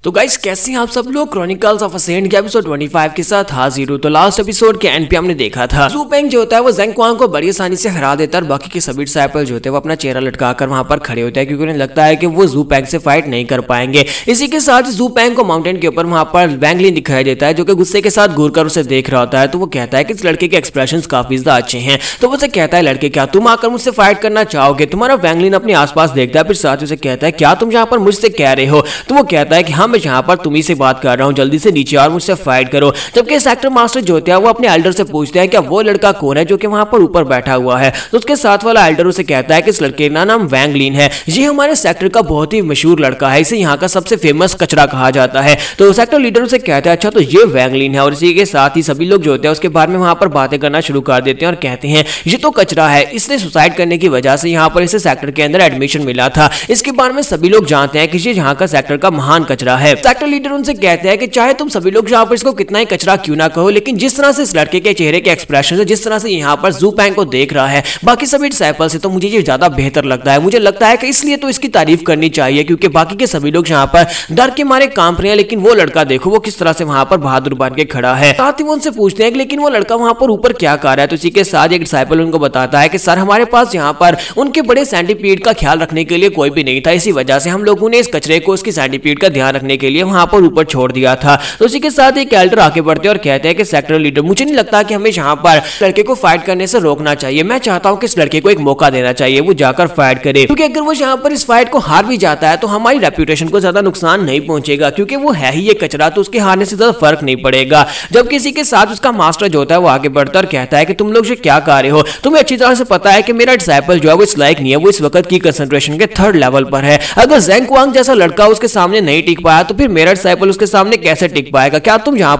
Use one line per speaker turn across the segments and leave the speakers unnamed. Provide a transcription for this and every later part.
तो गाइस कैसे हैं आप सब लोग। क्रॉनिकल्स ऑफ अ सेंट के एपिसोड 25 के साथ हाजिर हूं। तो लास्ट एपिसोड के एंड पे हमने देखा था ज़ू पेंग जो होता है वो ज़ेंग क्वांग को बड़ी आसानी से हरा देता है और बाकी के सभी डिसाइपल जो होते हैं वो अपना चेहरा लटकाकर वहां पर खड़े होते हैं क्योंकि उन्हें लगता है कि वो ज़ू पेंग से फाइट नहीं कर पाएंगे। इसी के साथ ज़ू पेंग को माउंटेन के ऊपर वहां पर वैंग लिन दिखाई देता है जो कि गुस्से के साथ घूरकर उसे देख रहा होता है। तो वो कहता है कि इस लड़के के एक्सप्रेशंस काफी ज्यादा अच्छे हैं। तो वो उसे कहता है लड़के क्या तुम आकर मुझसे फाइट करना चाहोगे। तुम्हारा वैंग लिन अपने आसपास देखता है फिर साथ ही उसे कहता है क्या तुम यहाँ पर मुझसे कह रहे हो। तो वो कहता है कि हाँ मैं यहाँ पर तुम्ही से बात कर रहा हूँ, जल्दी से नीचे और मुझसे फाइट करो। जबकि सेक्टर मास्टर जो होते हैं वो अपने एल्डर से पूछते हैं क्या वो लड़का कौन है जो कि वहां पर ऊपर बैठा हुआ है। तो उसके साथ वाला एल्डर उसे कहता है कि इस लड़के का नाम वैंग लिन है, ये हमारे सेक्टर का बहुत ही मशहूर लड़का है, इसे यहाँ का सबसे फेमस कचरा कहा जाता है। तो सेक्टर लीडर उसे कहता है अच्छा तो ये वैंग लिन है। और इसी के साथ ही सभी लोग जो होते हैं उसके बारे में वहां पर बातें करना शुरू कर देते हैं और कहते हैं ये तो कचरा है, इसने सुसाइड करने की वजह से यहाँ पर इसे सेक्टर के अंदर एडमिशन मिला था। इसके बारे में सभी लोग जानते हैं कि ये यहाँ का सेक्टर का महान कचरा है। सेक्टर लीडर उनसे कहते हैं कि चाहे तुम सभी लोग यहाँ पर इसको कितना ही कचरा क्यों ना कहो, लेकिन जिस तरह से इस लड़के के चेहरे के एक्सप्रेशन है, जिस तरह से यहाँ पर ज़ू पेंग को देख रहा है बाकी सभी डिसाइपल से, तो मुझे ये ज्यादा बेहतर लगता है। मुझे लगता है कि इसलिए तो इसकी तारीफ करनी चाहिए क्योंकि बाकी के सभी लोग यहाँ पर डर के मारे कांप रहे हैं, लेकिन वो लड़का देखो वो किस तरह से वहां पर बहादुर बन के खड़ा है। साथ ही वो उनसे पूछते हैं कि लेकिन वो लड़का वहां पर ऊपर क्या कर रहा है। तो इसी के साथ एक डिसाइपल उनको बताता है कि सर हमारे पास यहाँ पर उनके बड़े सेंटीपीड का ख्याल रखने के लिए कोई भी नहीं था, इसी वजह से हम लोगों ने इस कचरे को उसकी सेंटीपीड का ध्यान रखने के लिए वहां पर ऊपर छोड़ दिया था। तो इसी के साथ एक एल्डर आके बढ़ते हैं और कहते हैं कि सेक्टर लीडर मुझे नहीं लगता कि हमें यहाँ पर लड़के को फाइट करने से रोकना चाहिए, मैं चाहता हूँ कि इस लड़के को एक मौका देना चाहिए, वो जाकर फाइट करे, क्योंकि अगर वो यहाँ पर इस फाइट को हार भी जाता है तो हमारी रेप्यूटेशन को ज्यादा नुकसान नहीं पहुंचेगा क्योंकि वो है ही ये कचरा, तो उसके हारने से ज्यादा फर्क नहीं पड़ेगा। जब किसी के साथ उसका मास्टर जो होता है वो आगे बढ़ता है और कहता है कि तुम लोग जो क्या कर रहे हो, तुम्हें अच्छी तरह से पता है कि मेरा डिसाइपल जो है वो इस लायक नहीं है, वो इस वक्त की कंसंट्रेशन के 3rd लेवल पर है। अगर ज़ेंग क्वांग जैसा लड़का उसके सामने नहीं टिक पाया तो फिर मेरा डिसाइपल उसके सामने कैसे टिक पाएगा। क्या तुम यहाँ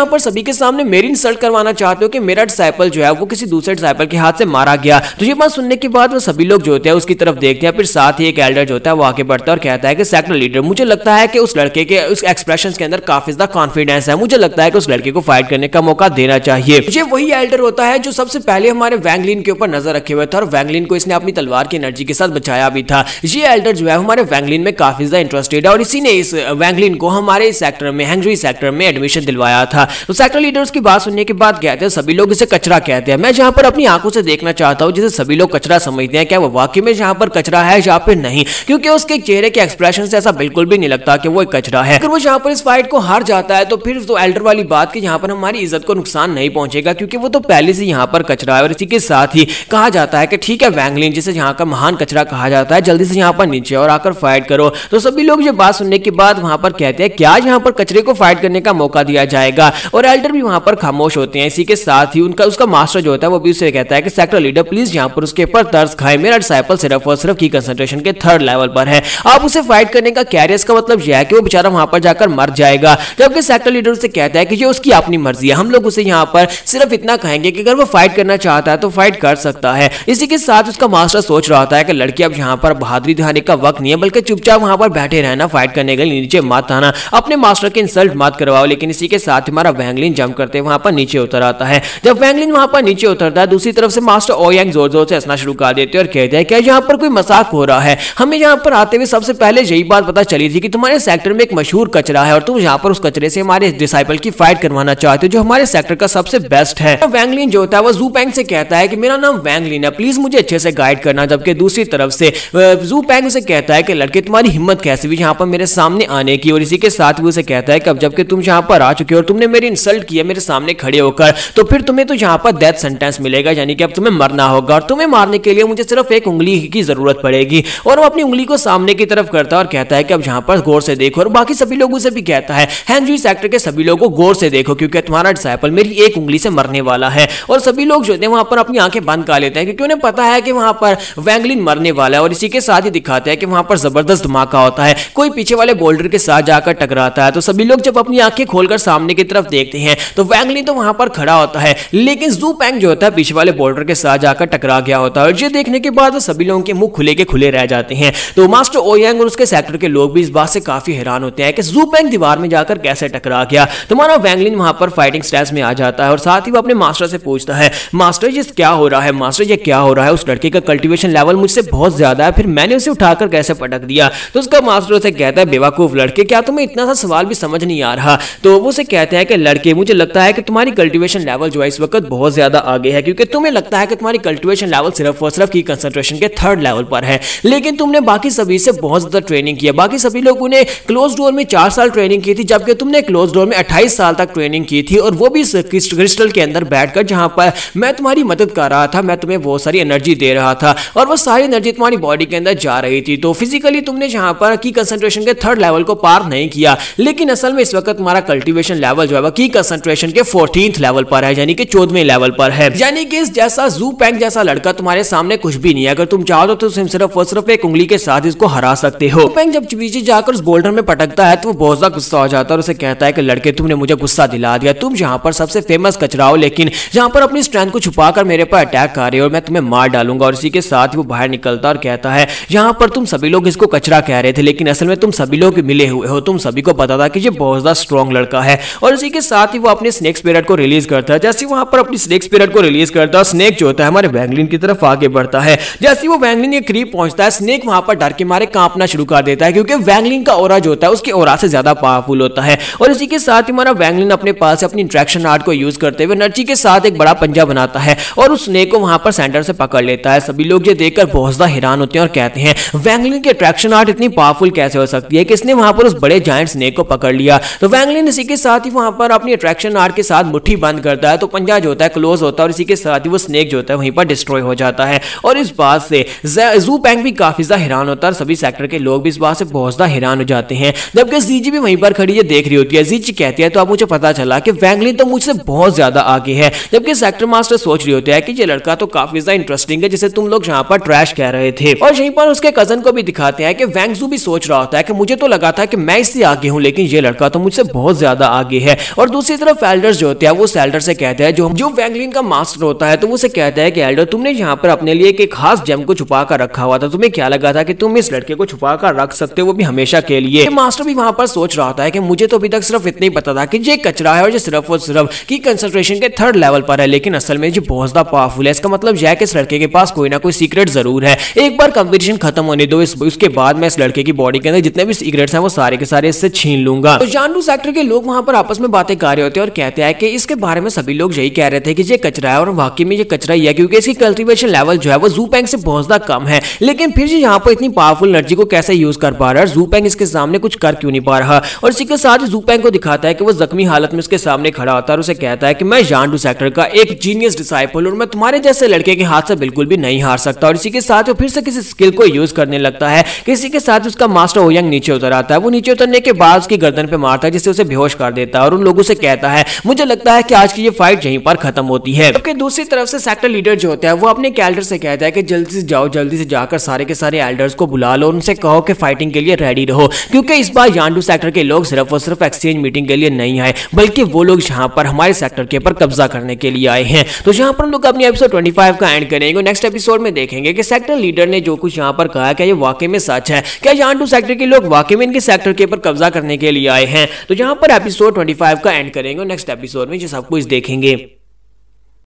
पर सभी के सामने मेरी इंसल्ट करवाना चाहते हो कि मेरा डिसाइपल जो है वो किसी दूसरे डिसाइपल के हाथ से मारा गया। तो ये बात सुनने के बाद वो सभी लोग जो होते हैं उसकी तरफ देखते हैं। फिर साथ ही एक एल्डर जो होता है वो आगे बढ़ता है और कहता है कि सेक्टर लीडर मुझे लगता है कि उस लड़के के उस एक्सप्रेशंस के अंदर काफी ज्यादा कॉन्फिडेंस है, मुझे लगता है कि उस लड़के को फाइट करने का मौका देना चाहिए। ये वही एल्डर होता है जो सबसे पहले हमारे वैंग लिन के ऊपर नजर रखे हुए था और वैंग लिन को इसने अपनी तलवार की एनर्जी के साथ बचाया भी था। ये एल्डर जो है हमारे वैंग लिन में काफी ज्यादा इंटरेस्टेड है और इसी ने इस वैंग लिन को हमारे सेक्टर में हैंगजुई सेक्टर में एडमिशन दिलवाया था। तो सेक्टर लीडर्स की बात सुनने के बाद कहते हैं सभी लोग इसे कचरा कहते हैं। मैं जहां पर अपनी आंखों से देखना चाहता हूं जिसे सभी लोग कचरा समझते हैं, क्या वो वाकई में जहां पर कचरा है या फिर नहीं, क्योंकि उसके चेहरे के एक्सप्रेशन से ऐसा बिल्कुल भी नहीं लगता कि वो एक कचरा है। अगर वो जहां पर इस फाइट को हार जाता है तो फिर तो एल्डर वाली बात कि यहां पर हमारी इज्जत को नुकसान नहीं पहुंचेगा क्योंकि वो तो पहले से यहां पर कचरा है। और इसी के साथ ही कहा जाता है कि ठीक है वैंग लिन जिसे यहाँ का महान कचरा कहा जाता है, जल्दी से यहाँ पर नीचे और आकर फाइट करो। तो सभी लोग ये बात सुनने के बाद वहां पर कहते हैं क्या यहाँ पर कचरे को फाइट करने का मौका दिया जाएगा, और एल्डर भी वहां पर खामोश होते हैं। इसी के साथ ही उसका मास्टर जो होता है वो भी उसे कहता है कि सेक्टर लीडर प्लीज यहाँ पर उसके ऊपर तरस खाए, मेरा डिसाइपल सिर्फ और सिर्फ की कंसंट्रेशन के 3rd लेवल पर है, आप उसे फाइट करने का क्या है। इसका मतलब यह है कि वो बेचारा वहां पर जाकर मर जाएगा। जबकि सेक्टर लीडर उसे कहता है कि ये उसकी अपनी मर्जी है, हम लोग उसे यहाँ पर सिर्फ इतना कहेंगे कि अगर वो फाइट करना चाहता है तो फाइट कर सकता है। इसी के साथ उसका मास्टर सोच रहा होता है कि लड़की अब यहाँ पर बहादुरी दिखाने का वक्त नहीं है, बल्कि चुपचाप वहां पर बैठे रहना, फाइट करने के लिए नीचे मत आना, अपने मास्टर की इंसल्ट मत करवाओ। लेकिन इसी के साथ हमारा वैंग लिन जंप करते वहां पर नीचे उतर आता है। जब वैंग लिन वहां पर नीचे उतरता है दूसरी तरफ से मास्टर ओयांग जोर जोर से हंसना शुरू कर देते हैं और कहते हैं क्या यहाँ पर कोई मजाक हो रहा है। हमें यहाँ पर आते हुए सबसे पहले यही बात पता चली थी कि तुम्हारे सेक्टर में एक मशहूर कचरा है और तुम यहाँ पर उस कचरे से हमारे डिसाइपल की फाइट करवाना चाहते हो जो हमारे सेक्टर का सबसे बेस्ट है। वैंग लिन जो होता है वो ज़ू पेंग से कहता है कि मेरा नाम वैंग लिन है, प्लीज मुझे अच्छे से गाइड करना। जबकि दूसरी तरफ से ज़ू पेंग उसे कहता है कि लड़के तुम्हारी हिम्मत कैसे हुई यहाँ पर मेरे सामने आने की। और इसी के साथ भी उसे कहता है कि अब जबकि तुम यहाँ पर आ चुके हो और तुमने मेरी इंसल्ट की है मेरे सामने खड़े होकर, तो फिर तुम्हें तो यहाँ पर डेथ सेंटेंस मिलेगा, यानी कि अब तुम्हें मरना होगा और तुम्हें मारने के लिए मुझे सिर्फ एक उंगली की जरूरत पड़ेगी। और वो अपनी उंगली को सामने की तरफ करता है और कहता है कि अब यहाँ पर गौर से देखो। और बाकी सभी लोगों से भी कहता है हैंगजुई सेक्टर के सभी लोगों को गौर से देखो क्योंकि तुम्हारा डिसाइपल मेरी एक उंगली से मरने वाला है। और सभी लोग जो है वहां पर अपनी आंखें बंद कर लेते हैं क्योंकि उन्हें पता है कि वहां पर वैंग लिन मरने वाला है। और इसी के साथ ही दिखाते हैं कि वहां पर जबरदस्त धमाका होता है, कोई पीछे वाले बोल्डर के साथ जाकर टकराता है। तो सभी लोग जब अपनी आंखें खोलकर सामने की तरफ देखते हैं तो वैंग लिन तो वहां पर खड़ा होता है, लेकिन ज़ू पेंग जो होता है पीछे वाले बोल्डर के साथ जाकर टकरा गया होता है। और ये देखने के बाद सभी लोगों के मुंह खुले के खुले रह जाते हैं। तो मास्टर ओयांग और उसके सेक्टर के लोग भी इस बात से काफी हैरान होते हैं कि ज़ू पेंग दीवार में जाकर कैसे टकरा गया। तुम्हारा वैंग लिन वहां पर फाइटिंग स्टेज में आ जाता है और साथ ही वो अपने मास्टर से पूछता है मास्टर ये क्या हो रहा है, मास्टर ये क्या हो रहा है, उस लड़के का कल्टीवेशन लेवल मुझसे बहुत ज्यादा है, फिर मैंने उसे उठाकर कैसे पटक दिया। तो उसका मास्टर उसे कहता है बेवकूफ बेवकूफ लड़के, क्या तुम्हें इतना सा सवाल भी समझ नहीं आ रहा? तो वो उसे कहते हैं कि लड़के, मुझे लगता है कि तुम्हारी कल्टीवेशन लेवल जो है इस वक्त बहुत ज्यादा आगे है, क्योंकि तुम्हें लगता है कि तुम्हारी कल्टीवेशन लेवल सिर्फ और सिर्फ की कंसंट्रेशन के 3rd लेवल पर है, लेकिन तुमने बाकी सभी से बहुत ज्यादा ट्रेनिंग की है। बाकी सभी लोगों ने क्लोज डोर में 4 साल ट्रेनिंग की थी, जबकि तुमने क्लोज डोर में 28 साल तक ट्रेनिंग की थी, और वो भी क्रिस्टल के अंदर बैठकर, जहां पर मैं तुम्हारी मदद कर रहा था, मैं तुम्हें बहुत सारी एनर्जी दे रहा था और वो सारी एनर्जी तुम्हारी बॉडी के अंदर जा रही थी। तो फिजिकली तुमने जहां पर की कंसंट्रेशन के 3rd लेवल को पार नहीं किया, लेकिन असल में इस वक्त तुम्हारा कल्टीवेशन लेवल जो है की कंसंट्रेशन के 14th लेवल पर है, यानी कि 14वें लेवल पर है। यानी कि इस जैसा ज़ू पेंग जैसा लड़का तुम्हारे सामने कुछ भी नहीं है। अगर तुम चाहो तो तुम सिर्फ और सिर्फ एक उंगली के साथ इसको हरा सकते हो। पेंग जब पीछे जाकर उस बोल्डर में पटकता है तो वो बहुत ज्यादा गुस्सा हो जाता है और उसे कहता है कि लड़के, तुमने मुझे गुस्सा दिला दिया। तुम जहां पर सबसे फेमस कचरा हो, लेकिन जहां पर अपनी स्ट्रेंथ को छुपाकर मेरे पर अटैक कर रहे हो, मैं तुम्हें मार डालूंगा। और इसी के साथ ही वो बाहर निकलता और कहता है, जहां पर तुम सभी लोग इसको कचरा कह रहे थे, लेकिन असल में तुम सभी लोग मिले हुए हो। तुम सभी को पता था कि ये बहुत ज्यादा स्ट्रॉन्ग लड़का है। और इसी के साथ ही वो अपने स्नेक स्पिरिट को रिलीज करता है। जैसे वहां पर अपनी स्नेक स्पिरिट को रिलीज करता है, स्नेक जो होता है हमारे वैंगलिन की तरफ आगे बढ़ता है। जैसे वो वैंगलिन के करीब पहुंचता है, स्नेक वहां पर डर के मारे कांपना शुरू कर देता है, क्योंकि वैंगलिन का ऑरा जो होता है उसके ऑरा से ज्यादा पावरफुल होता है। और इसी के साथ ही हमारा वैंगलिन अपने पास अपनी इंट्रैक्शन आर्ट को यूज करते हुए एनर्जी के साथ एक बड़ा पंजा बनाता है और उस स्नेक को वहां पर सेंटर से पकड़ लेता है। सभी लोग ये देखकर बहुत ज्यादा हैरान होते हैं और कहते हैं, वैंगलिन की अट्रैक्शन आर्ट इतनी पावरफुल कैसे हो सकती है कि इसने वहां पर उस बड़े जायंट स्नेक को पकड़ लिया। तो वैंगलिन इसी के साथ ही वहां पर अपनी अट्रैक्शन आर्ट के साथ मुट्ठी बंद करता है, तो पंजा जो होता है क्लोज होता है और इसी के साथ ही वो स्नेक जो होता है वहीं पर डिस्ट्रॉय हो जाता है। और इस बात से ज़ू पेंग भी काफी ज्यादा हैरान होता है और सभी सेक्टर के लोग भी इस बात से बहुत ज्यादा हैरान हो जाते हैं। जबकि जीजी भी वहीं पर खड़ी ये देख रही होती है। जीजी कहती है, तो अब मुझे पता चला कि वैंगलिन तो मुझसे बहुत ज्यादा आगे है। जबकि सेक्टर मास्टर सोच रही होती है कि ये लड़का तो काफी ज्यादा इंटरेस्टिंग है, जिसे तुम लोग यहाँ पर ट्रैश कह रहे थे। और यहीं पर उसके कजन को भी दिखाते हैं कि वैंगजू भी सोच रहा होता है कि मुझे तो लगा था कि मैं इससे आगे हूँ, लेकिन ये लड़का तो मुझसे बहुत ज्यादा आगे है। और दूसरी तरफ एल्डर्स जो होते हैं वो एल्डर से कहते हैं, जो वैंगलिन का मास्टर होता है, तो वो उसे कहता है कि एल्डर, तुमने यहाँ पर अपने लिए एक खास जेम को छुपा कर रखा हुआ था। तुम्हें क्या लगा था कि तुम इस लड़के को छुपा कर रख सकते हो, वो भी हमेशा के लिए? मास्टर भी वहां पर सोच रहा होता है कि मुझे तो अभी तक सिर्फ इतना ही पता था कि ये कचरा है और ये सिर्फ और सिर्फ की कंसंट्रेशन के 3rd लेवल पर है, लेकिन असल में ये बहुत ज्यादा पावरफुल है। इसका मतलब यह है कि इस लड़के के पास कोई ना कोई सीक्रेट जरूर है। एक बार कंपटीशन खत्म होने दो, उसके बाद मैं इस लड़के की बॉडी के अंदर जितने भी सीक्रेट्स हैं वो सारे के सारे इससे छीन लूंगा। तो जानडू सेक्टर के लोग वहां पर आपस में बातें कर रहे होते हैं और कहते हैं कि इसके बारे में सभी लोग यही कह रहे थे कि ये कचरा है, और वाकई में ये कचरा ही है, क्योंकि इसकी कल्टीवेशन लेवल जो है वो ज़ू पेंग से बहुत ज्यादा कम है। लेकिन फिर ये यहाँ पर इतनी पावरफुल एनर्जी को कैसे यूज कर पा रहा है? ज़ू पेंग इसके सामने कुछ कर क्यों नहीं पा रहा? और इसी के साथ ज़ू पेंग को दिखाता है कि वो जख्मी हालत में उसके सामने खड़ा होता है और उसे कहता है कि मैं जानडू सेक्टर का एक जीनियस डिसाइपल और मैं तुम्हारे जैसे लड़के के हाथ से बिल्कुल भी नहीं हार सकता। और इसी के साथ वो फिर से किसी स्किल को यूज करने लगता है। किसी के साथ उसका मास्टर ओयंग नीचे उतर आता है। वो नीचे उतरने के बाद उसकी गर्दन पे मारता है, जिससे उसे बेहोश कर देता है और उन लोगों से कहता है, मुझे लगता है कि आज की ये फाइट यहीं पर खत्म होती है। जबकि दूसरी तरफ से सेक्टर लीडर जो होता है वो अपने एल्डर से कहता है कि जल्दी से जाओ, जल्दी से जाकर सारे के सारे एल्डर्स को बुला लो, उनसे कहो कि फाइटिंग के लिए रेडी रहो, क्योंकि इस बार जानडू सेक्टर के लोग सिर्फ और सिर्फ एक्सचेंज मीटिंग के लिए नहीं आए, बल्कि वो लोग यहाँ पर हमारे सेक्टर के ऊपर कब्जा करने के लिए आए हैं। तो यहाँ पर हम लोग अपनी एपिसोड 25 का एंड करेंगे। नेक्स्ट एपिसोड में देखेंगे कि सेक्टर लीडर ने जो कुछ यहाँ पर कहा क्या ये वाकई में सच है, क्या जानडू सेक्टर के लोग वाकई में इनके सेक्टर के ऊपर कब्जा करने के लिए आए हैं। तो यहाँ पर एपिसोड 25 का एंड करेंगे, नेक्स्ट एपिसोड में ये सब कुछ देखेंगे।